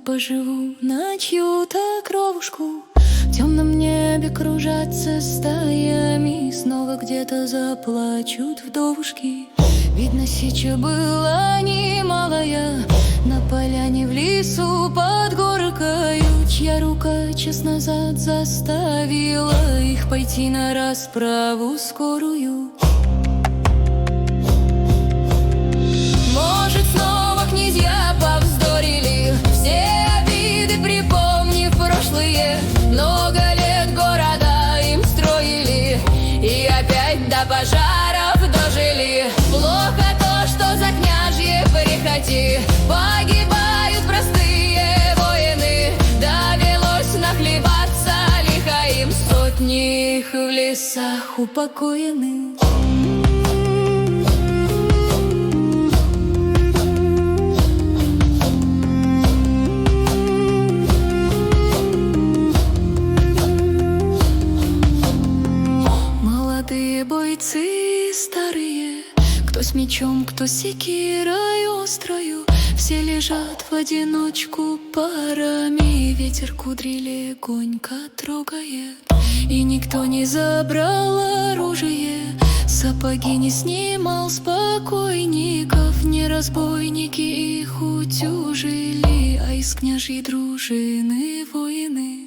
поживу на чью-то кровушку. В темном небе кружатся стаями, снова где-то заплачут вдовушки. Видно, сеча была немалая, на поляне в лесу под горкою, чья рука час назад заставила их пойти на расправу скорую. Может, снова князья повздорили, все обиды припомнив прошлые. Много лет города им строили, и опять до пожаров дожили. Плохо то, что за княжье прихоти погибают простые воины. Довелось нахлебаться лихо им, сотни их в лесах упокоены. Бойцы старые, кто с мечом, кто с секирой острою, все лежат в одиночку парами. Ветер кудри легонько трогает, и никто не забрал оружие. Сапоги не снимал с покойников, не разбойники их утюжили, а из княжьей дружины воины.